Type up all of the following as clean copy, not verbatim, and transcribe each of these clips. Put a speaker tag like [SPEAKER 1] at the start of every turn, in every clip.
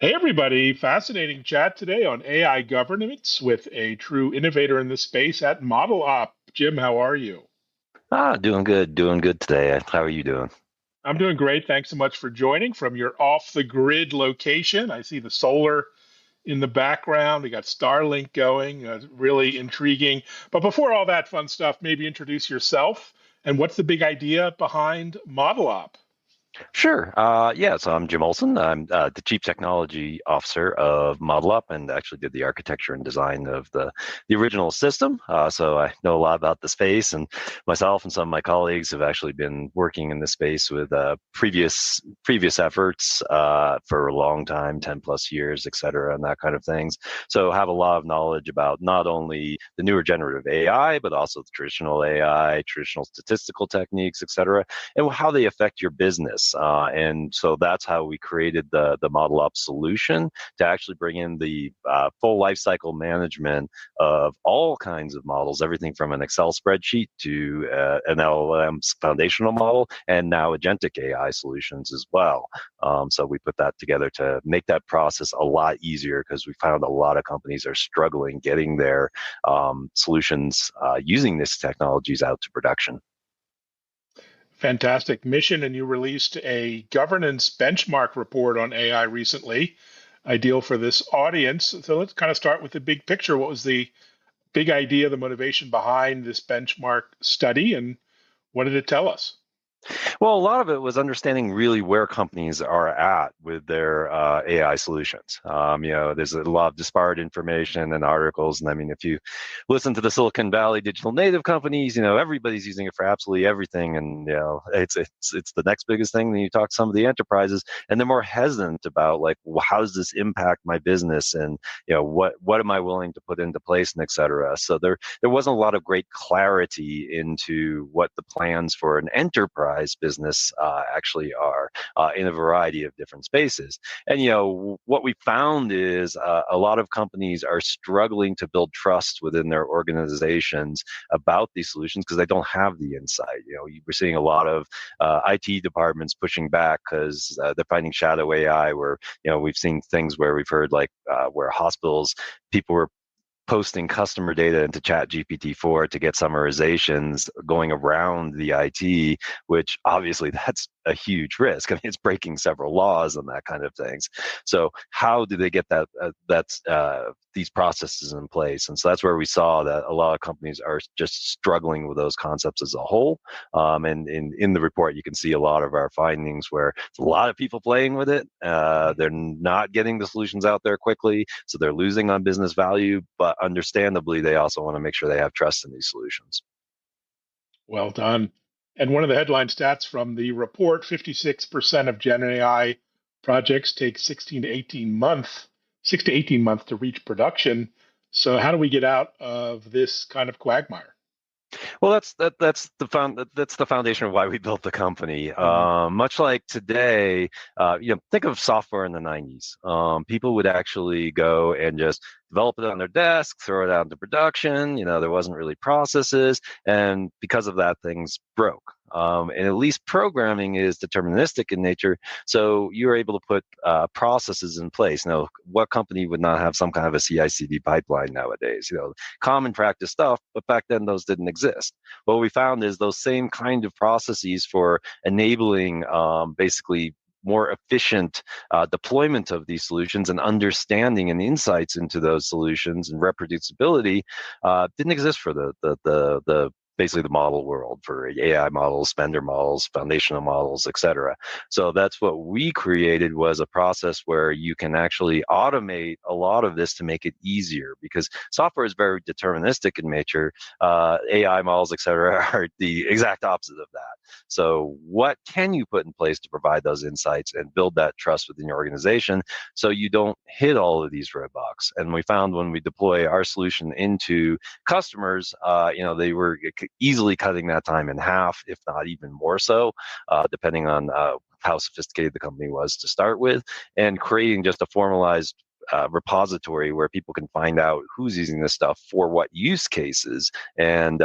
[SPEAKER 1] Hey, everybody. Fascinating chat today on AI governance with a true innovator in the space at ModelOp. Jim, how are you?
[SPEAKER 2] Doing good today. How are you doing?
[SPEAKER 1] I'm doing great. Thanks so much for joining from your off the grid location. I see the solar in the background. We got Starlink going, really intriguing. But before all that fun stuff, maybe introduce yourself and what's the big idea behind ModelOp?
[SPEAKER 2] Sure. So I'm Jim Olsen. I'm the Chief Technology Officer of ModelOp and actually did the architecture and design of the original system. So I know a lot about the space, and myself and some of my colleagues have actually been working in this space with previous efforts for a long time, 10 plus years, et cetera, and that kind of things. So have a lot of knowledge about not only the newer generative AI, but also the traditional AI, traditional statistical techniques, et cetera, and how they affect your business. And so that's how we created the ModelOp's solution to actually bring in the full lifecycle management of all kinds of models, everything from an Excel spreadsheet to an LLM's foundational model, and now agentic AI solutions as well. So we put that together to make that process a lot easier because we found a lot of companies are struggling getting their solutions using these technologies out to production.
[SPEAKER 1] Fantastic mission. And you released a governance benchmark report on AI recently, ideal for this audience. So let's kind of start with the big picture. What was the big idea, the motivation behind this benchmark study, and what did it tell us?
[SPEAKER 2] Well, a lot of it was understanding really where companies are at with their AI solutions. There's a lot of disparate information and articles, and I mean, if you listen to the Silicon Valley digital native companies, everybody's using it for absolutely everything, and it's the next biggest thing. Then you talk to some of the enterprises, and they're more hesitant about like, well, how does this impact my business, and what am I willing to put into place, and et cetera. So there wasn't a lot of great clarity into what the plans for an enterprise business actually are in a variety of different spaces. And what we found is a lot of companies are struggling to build trust within their organizations about these solutions because they don't have the insight. We're seeing a lot of IT departments pushing back because they're finding shadow AI. Where we've seen things where we've heard like where hospitals, people were posting customer data into chat GPT-4 to get summarizations going around the IT, which obviously that's a huge risk. I mean, it's breaking several laws and that kind of things. So how do they get these processes in place? And so that's where we saw that a lot of companies are just struggling with those concepts as a whole. And in the report, you can see a lot of our findings where a lot of people playing with it. They're not getting the solutions out there quickly, so they're losing on business value. But understandably, they also want to make sure they have trust in these solutions.
[SPEAKER 1] Well done. And one of the headline stats from the report, 56% of Gen AI projects take 6 to 18 months to reach production. So how do we get out of this kind of quagmire?
[SPEAKER 2] Well, that's the foundation of why we built the company.
[SPEAKER 1] Mhm.
[SPEAKER 2] Much like today, think of software in the '90s. People would actually go and just develop it on their desk, throw it out into production. There wasn't really processes, and because of that, things broke. And at least programming is deterministic in nature, so you're able to put processes in place. Now, what company would not have some kind of a CI/CD pipeline nowadays? Common practice stuff, but back then those didn't exist. What we found is those same kind of processes for enabling basically more efficient deployment of these solutions and understanding and insights into those solutions and reproducibility didn't exist for the basically the model world for AI models, spender models, foundational models, et cetera. So that's what we created, was a process where you can actually automate a lot of this to make it easier, because software is very deterministic in nature. AI models, et cetera, are the exact opposite of that. So what can you put in place to provide those insights and build that trust within your organization so you don't hit all of these roadblocks? And we found when we deploy our solution into customers, they were easily cutting that time in half, if not even more so, depending on how sophisticated the company was to start with, and creating just a formalized repository where people can find out who's using this stuff for what use cases, and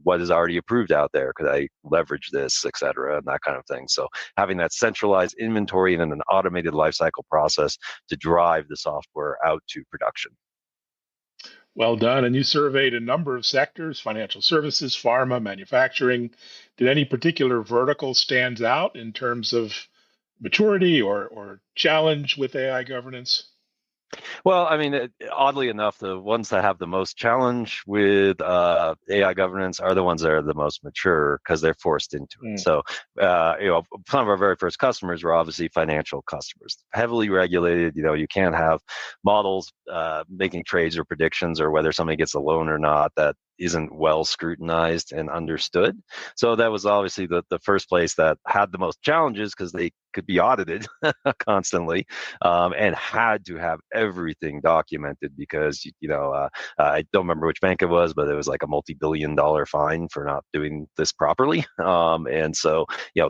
[SPEAKER 2] what is already approved out there. Could I leverage this, et cetera, and that kind of thing. So having that centralized inventory and then an automated lifecycle process to drive the software out to production.
[SPEAKER 1] Well done. And you surveyed a number of sectors: financial services, pharma, manufacturing. Did any particular vertical stands out in terms of maturity or challenge with AI governance?
[SPEAKER 2] Well, I mean, oddly enough, the ones that have the most challenge with AI governance are the ones that are the most mature because they're forced into it. So, some of our very first customers were obviously financial customers, heavily regulated. You can't have models making trades or predictions or whether somebody gets a loan or not that isn't well scrutinized and understood. So that was obviously the first place that had the most challenges because they could be audited constantly, and had to have everything documented because I don't remember which bank it was, but it was like a multi-billion-dollar fine for not doing this properly. And so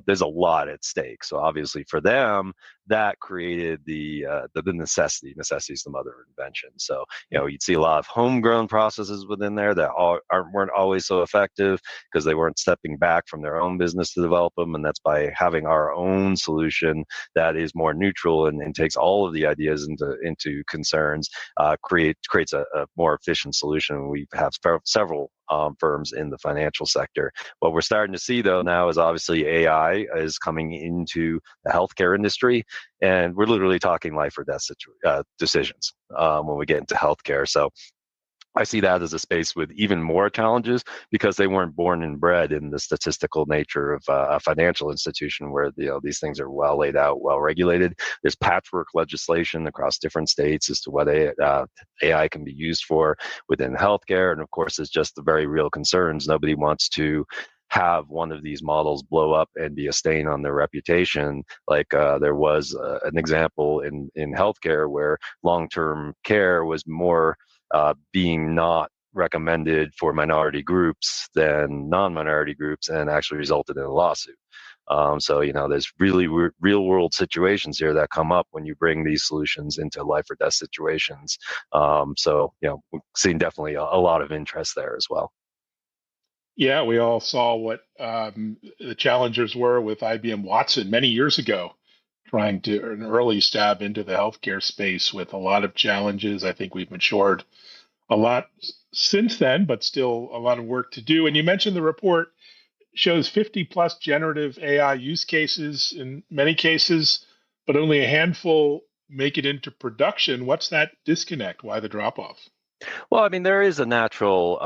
[SPEAKER 2] there's a lot at stake. So obviously for them, that created the necessity. Necessity is the mother of invention. So you'd see a lot of homegrown processes within there that weren't always so effective because they weren't stepping back from their own business to develop them. And that's by having our own solution that is more neutral and takes all of the ideas into concerns, creates a more efficient solution. We have several firms in the financial sector. What we're starting to see though now is obviously AI is coming into the healthcare industry, and we're literally talking life or death decisions when we get into healthcare. So I see that as a space with even more challenges because they weren't born and bred in the statistical nature of a financial institution where these things are well laid out, well regulated. There's patchwork legislation across different states as to what AI can be used for within healthcare, and of course, there's just the very real concerns. Nobody wants to have one of these models blow up and be a stain on their reputation. Like there was an example in healthcare where long-term care was more being not recommended for minority groups than non-minority groups, and actually resulted in a lawsuit. So there's really real world situations here that come up when you bring these solutions into life or death situations. So we've seen definitely a lot of interest there as well.
[SPEAKER 1] Yeah, we all saw what the challengers were with IBM Watson many years ago, trying to an early stab into the healthcare space with a lot of challenges. I think we've matured a lot since then, but still a lot of work to do. And you mentioned the report shows 50 plus generative AI use cases in many cases, but only a handful make it into production. What's that disconnect? Why the drop off?
[SPEAKER 2] Well, I mean, there is a natural,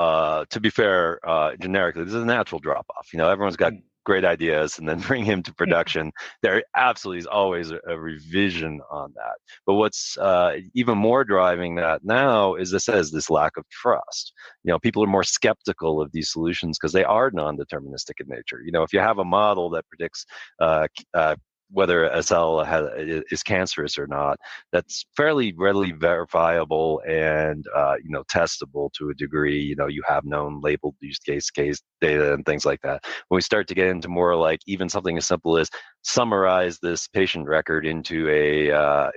[SPEAKER 2] to be fair, generically, there's a natural drop off. Everyone's got great ideas, and then bring him to production. There absolutely is always a revision on that. But what's even more driving that now is this lack of trust. People are more skeptical of these solutions because they are non-deterministic in nature. If you have a model that predicts whether a cell is cancerous or not, that's fairly readily verifiable and testable to a degree. You have known labeled use case data and things like that. When we start to get into more like even something as simple as summarize this patient record into a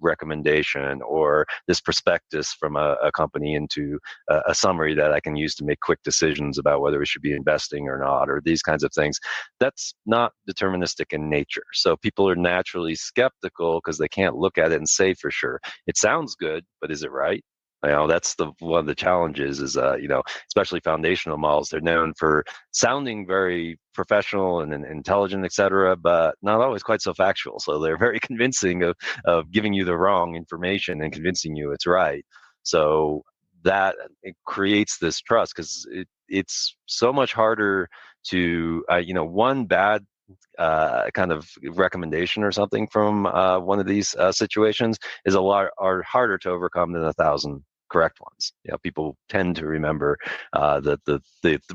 [SPEAKER 2] recommendation, or this prospectus from a company into a summary that I can use to make quick decisions about whether we should be investing or not, or these kinds of things, that's not deterministic in nature. So people are naturally skeptical because they can't look at it and say for sure. It sounds good, but is it right? That's one of the challenges is, especially foundational models, they're known for sounding very professional and intelligent, et cetera, but not always quite so factual. So they're very convincing of giving you the wrong information and convincing you it's right. So that it creates this trust because it's so much harder to, one bad kind of recommendation or something from one of these situations is a lot harder to overcome than 1,000 correct ones. People tend to remember the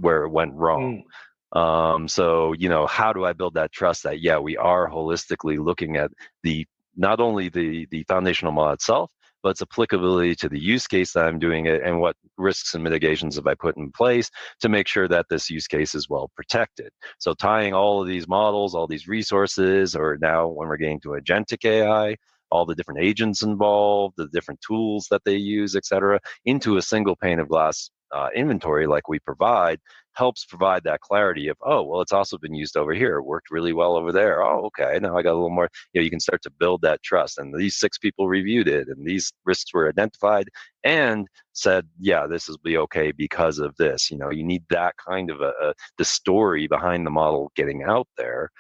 [SPEAKER 2] where it went wrong. So how do I build that trust that we are holistically looking at not only the foundational model itself, but its applicability to the use case that I'm doing it, and what risks and mitigations have I put in place to make sure that this use case is well protected. So tying all of these models, all these resources, or now when we're getting to agentic AI, all the different agents involved, the different tools that they use, et cetera, into a single pane of glass inventory like we provide, helps provide that clarity of, oh, well, it's also been used over here. It worked really well over there. Oh, okay. Now I got a little more. You can start to build that trust. And these 6 people reviewed it, and these risks were identified and said, yeah, this will be okay because of this. You need that kind of the story behind the model getting out there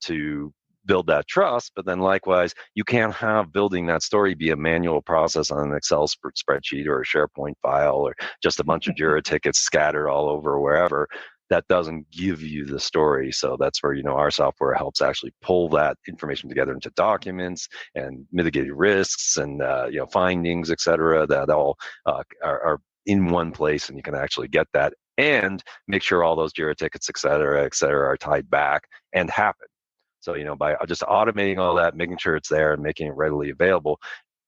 [SPEAKER 2] to build that trust. But then likewise, you can't have building that story be a manual process on an Excel spreadsheet or a SharePoint file or just a bunch of Jira tickets scattered all over wherever. That doesn't give you the story. So that's where, our software helps actually pull that information together into documents and mitigated risks and, findings, et cetera, that all are in one place, and you can actually get that and make sure all those Jira tickets, et cetera, are tied back and happen. So, by just automating all that, making sure it's there and making it readily available,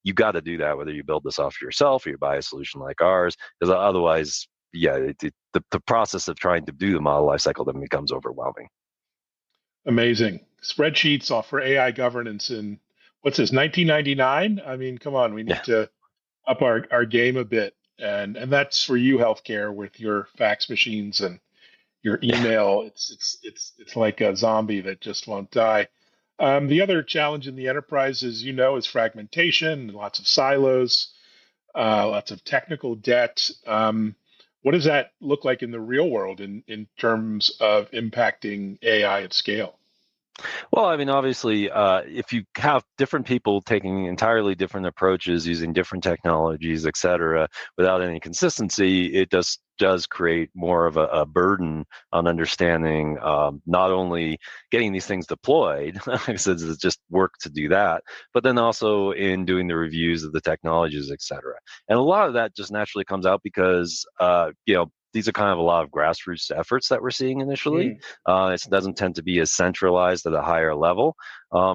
[SPEAKER 2] you got to do that whether you build this software yourself or you buy a solution like ours, because otherwise, the process of trying to do the model lifecycle then becomes overwhelming.
[SPEAKER 1] Amazing. Spreadsheets off for AI governance in, what's this, 1999? I mean, come on, we need to up our game a bit. And that's for you, healthcare, with your fax machines and your email. It's like a zombie that just won't die. The other challenge in the enterprise is fragmentation, lots of silos, lots of technical debt. What does that look like in the real world in terms of impacting AI at scale?
[SPEAKER 2] Well, I mean, obviously, if you have different people taking entirely different approaches, using different technologies, et cetera, without any consistency, it does create more of a burden on understanding not only getting these things deployed, because it's just work to do that, but then also in doing the reviews of the technologies, et cetera. And a lot of that just naturally comes out because, these are kind of a lot of grassroots efforts that we're seeing initially. It doesn't tend to be as centralized at a higher level.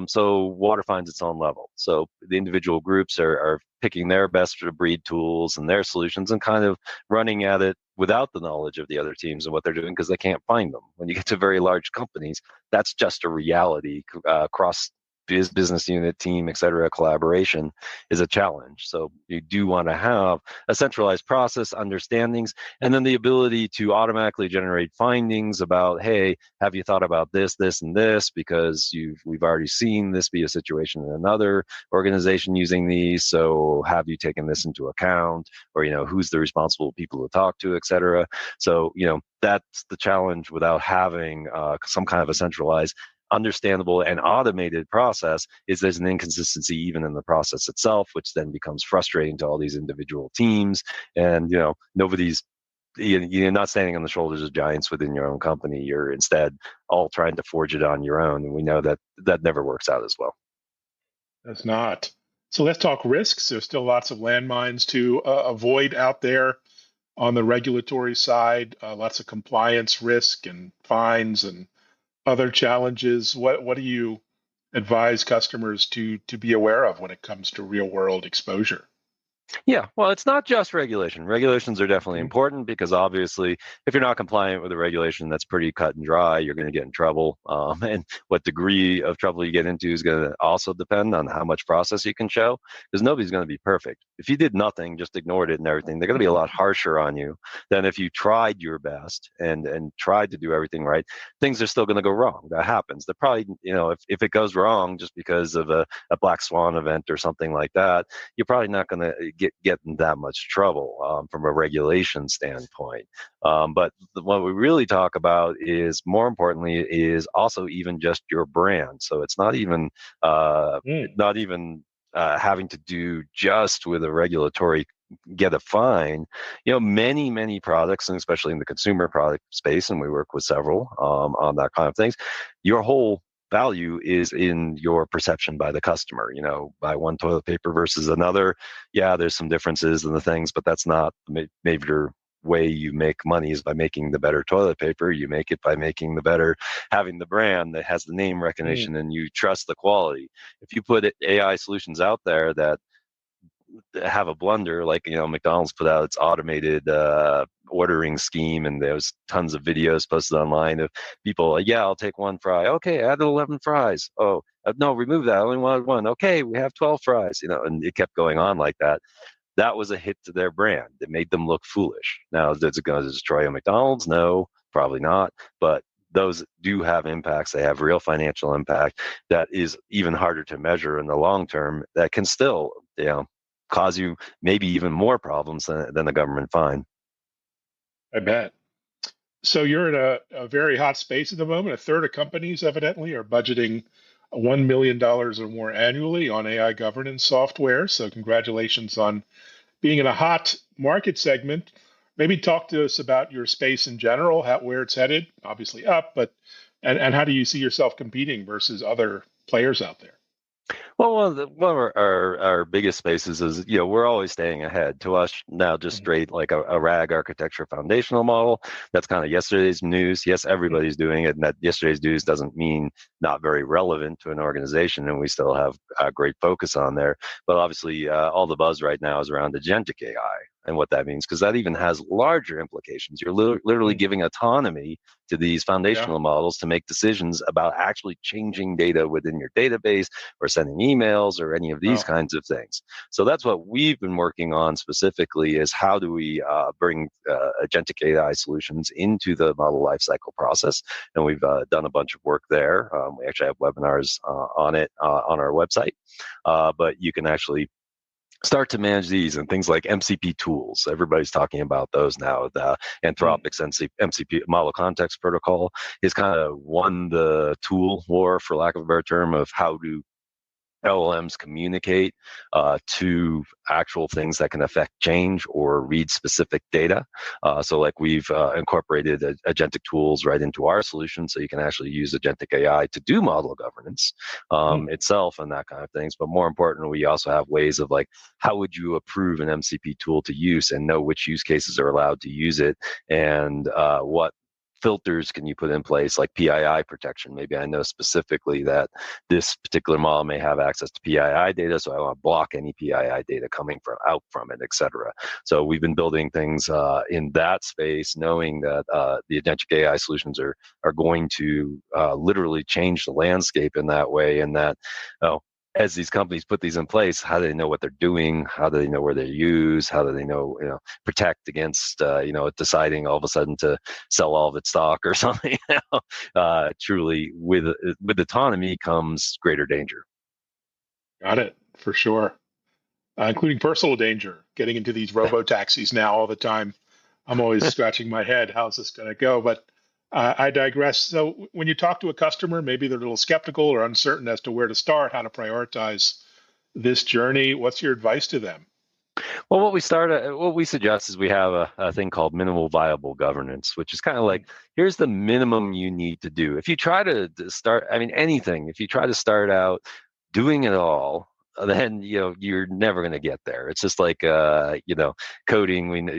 [SPEAKER 2] So water finds its own level. So the individual groups are picking their best of breed tools and their solutions and kind of running at it without the knowledge of the other teams and what they're doing because they can't find them. When you get to very large companies, that's just a reality. Across business unit, team, et cetera, collaboration is a challenge. So you do want to have a centralized process, understandings, and then the ability to automatically generate findings about, hey, have you thought about this, this, and this? Because we've already seen this be a situation in another organization using these. So have you taken this into account? Or, who's the responsible people to talk to, et cetera. So, that's the challenge without having some kind of a centralized, understandable and automated process is there's an inconsistency even in the process itself, which then becomes frustrating to all these individual teams. And, you're not standing on the shoulders of giants within your own company. You're instead all trying to forge it on your own. And we know that never works out as well.
[SPEAKER 1] That's not. So let's talk risks. There's still lots of landmines to avoid out there on the regulatory side, lots of compliance risk and fines and other challenges. What do you advise customers to be aware of when it comes to real world exposure?
[SPEAKER 2] Yeah, well, it's not just regulation. Regulations are definitely important because obviously, if you're not compliant with a regulation that's pretty cut and dry, you're going to get in trouble. And what degree of trouble you get into is going to also depend on how much process you can show, because nobody's going to be perfect. If you did nothing, just ignored it and everything, they're going to be a lot harsher on you than if you tried your best and tried to do everything right. Things are still going to go wrong. That happens. They're probably, if it goes wrong just because of a black swan event or something like that, you're probably not going to get in that much trouble from a regulation standpoint. But what we really talk about is, more importantly, is also even just your brand. So it's not even having to do just with a regulatory get a fine. Many products, and especially in the consumer product space, and we work with several on that kind of things, your whole value is in your perception by the customer. Buy one toilet paper versus another. Yeah, there's some differences in the things, but that's not the major way you make money is by making the better toilet paper. You make it by making the better, having the brand that has the name recognition and you trust the quality. If you put AI solutions out there that have a blunder, like, McDonald's put out its automated ordering scheme, and there's tons of videos posted online of people like, yeah, I'll take one fry. Okay, add 11 fries. Oh, no, remove that. I only wanted one. Okay, we have 12 fries, and it kept going on like that. That was a hit to their brand. It made them look foolish. Now, is it going to destroy a McDonald's? No, probably not. But those do have impacts. They have real financial impact that is even harder to measure in the long term, that can still, cause you maybe even more problems than the government fine.
[SPEAKER 1] I bet. So you're in a very hot space at the moment. A third of companies evidently are budgeting $1 million or more annually on AI governance software. So congratulations on being in a hot market segment. Maybe talk to us about your space in general, where it's headed, obviously up, but and how do you see yourself competing versus other players out there?
[SPEAKER 2] Well, one of our biggest spaces is, we're always staying ahead. To us now, just straight like a RAG architecture foundational model, that's kind of yesterday's news. Yes, everybody's doing it, and that yesterday's news doesn't mean not very relevant to an organization, and we still have a great focus on there. But obviously, all the buzz right now is around agentic AI and what that means, because that even has larger implications. You're literally giving autonomy to these foundational models to make decisions about actually changing data within your database or sending emails or any of these kinds of things. So that's what we've been working on specifically, is how do we bring agentic AI solutions into the model lifecycle process. And we've done a bunch of work there. We actually have webinars on it on our website, but you can actually start to manage these and things like MCP tools. Everybody's talking about those now. The Anthropic's MCP model context protocol is kind of won the tool war, for lack of a better term, of how do LLMs communicate to actual things that can affect change or read specific data. So like we've incorporated agentic tools right into our solution, so you can actually use agentic AI to do model governance itself and that kind of things. But more importantly, we also have ways of like, how would you approve an MCP tool to use and know which use cases are allowed to use it, and what filters can you put in place, like PII protection. Maybe I know specifically that this particular model may have access to PII data, so I want to block any PII data coming out from it, etc. So we've been building things in that space, knowing that the agentic AI solutions are going to literally change the landscape in that way, and that as these companies put these in place, how do they know what they're doing? How do they know where they're used? How do they know, protect against, deciding all of a sudden to sell all of its stock or something? Truly, with autonomy comes greater danger.
[SPEAKER 1] Got it, for sure. Including personal danger, getting into these robo-taxis now all the time. I'm always scratching my head, how's this going to go? But I digress. So when you talk to a customer, maybe they're a little skeptical or uncertain as to where to start, how to prioritize this journey. What's your advice to them?
[SPEAKER 2] Well, what we suggest is we have a thing called minimal viable governance, which is kind of like, here's the minimum you need to do. If you try to start, anything, if you try to start out doing it all, then you're never going to get there. It's just like coding.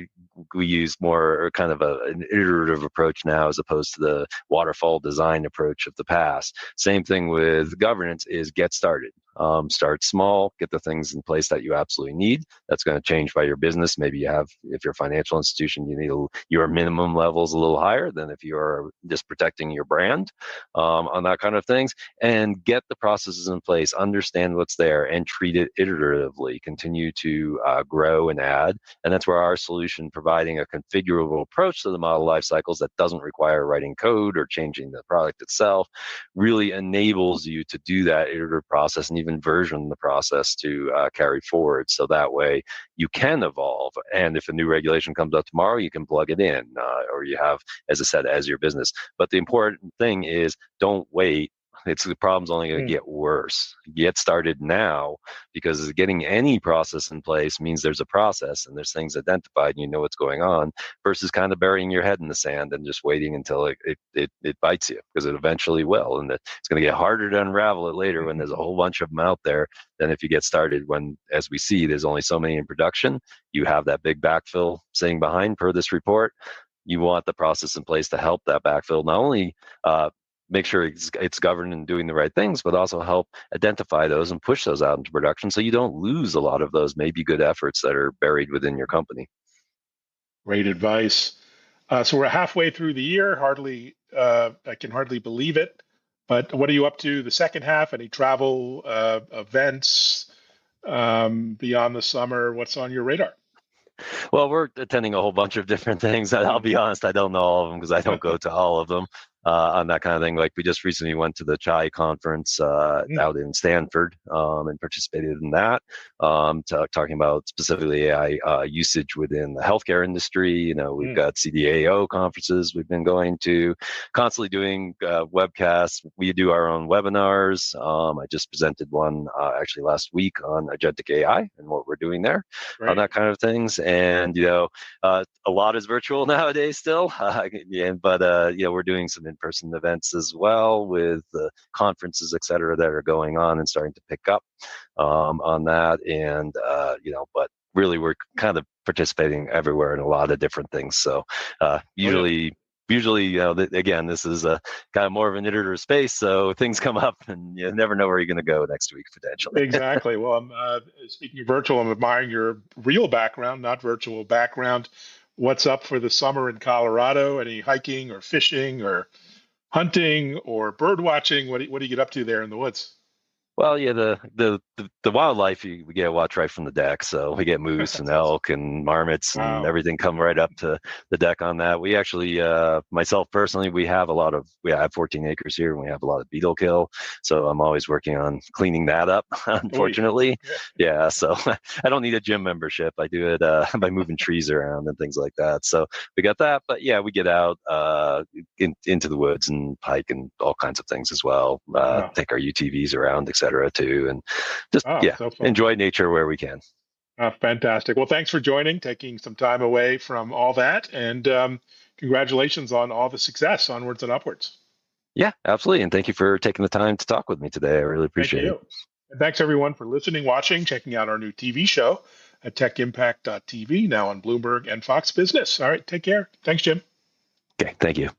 [SPEAKER 2] We use more kind of an iterative approach now, as opposed to the waterfall design approach of the past. Same thing with governance: is get started. Start small, get the things in place that you absolutely need. That's going to change by your business. Maybe if you're a financial institution, you need your minimum levels a little higher than if you're just protecting your brand, on that kind of things. And get the processes in place, understand what's there, and treat it iteratively. Continue to grow and add. And that's where our solution, providing a configurable approach to the model life cycles that doesn't require writing code or changing the product itself, really enables you to do that iterative process and even version the process to carry forward. So that way you can evolve. And if a new regulation comes out tomorrow, you can plug it in, or you have, as I said, as your business. But the important thing is, don't wait. The problem's only going to get worse. Get started now, because getting any process in place means there's a process and there's things identified and you know what's going on, versus kind of burying your head in the sand and just waiting until it bites you, because it eventually will. And it's going to get harder to unravel it later when there's a whole bunch of them out there than if you get started when, as we see, there's only so many in production. You have that big backfill sitting behind per this report. You want the process in place to help that backfill not only make sure it's governed and doing the right things, but also help identify those and push those out into production so you don't lose a lot of those maybe good efforts that are buried within your company.
[SPEAKER 1] Great advice. So we're halfway through the year. I can hardly believe it. But what are you up to the second half? Any travel events beyond the summer? What's on your radar?
[SPEAKER 2] Well, we're attending a whole bunch of different things. I'll be honest, I don't know all of them because I don't go to all of them on that kind of thing. Like we just recently went to the Chai conference out in Stanford and participated in that, talking about specifically AI usage within the healthcare industry. You know, we've got CDAO conferences we've been going to, constantly doing webcasts. We do our own webinars. I just presented one actually last week on agentic AI and what we're doing there on that kind of things. And, a lot is virtual nowadays still, but we're doing some in-person events as well with conferences, et cetera, that are going on and starting to pick up on that. And, but really we're kind of participating everywhere in a lot of different things. So usually, again, this is a kind of more of an iterative space, so things come up, and you never know where you're going to go next week potentially.
[SPEAKER 1] Exactly. Well, I'm speaking of virtual, I'm admiring your real background, not virtual background. What's up for the summer in Colorado? Any hiking or fishing or hunting or bird watching? What do you get up to there in the woods?
[SPEAKER 2] Well, yeah, the wildlife we get to watch right from the deck. So we get moose and elk and marmots and everything come right up to the deck on that. We actually, myself personally, we have 14 acres here and we have a lot of beetle kill. So I'm always working on cleaning that up, unfortunately. Yeah, so I don't need a gym membership. I do it by moving trees around and things like that. So we got that. But yeah, we get out into the woods and hike and all kinds of things as well. Take our UTVs around, etc. too, and just so enjoy nature where we can.
[SPEAKER 1] Fantastic. Well, thanks for joining, taking some time away from all that, and congratulations on all the success, onwards and upwards.
[SPEAKER 2] Yeah, absolutely, and thank you for taking the time to talk with me today. I really appreciate it.
[SPEAKER 1] And thanks everyone for listening, watching, checking out our new TV show at techimpact.tv, now on Bloomberg and Fox Business. All right, take care. Thanks, Jim.
[SPEAKER 2] Okay, thank you.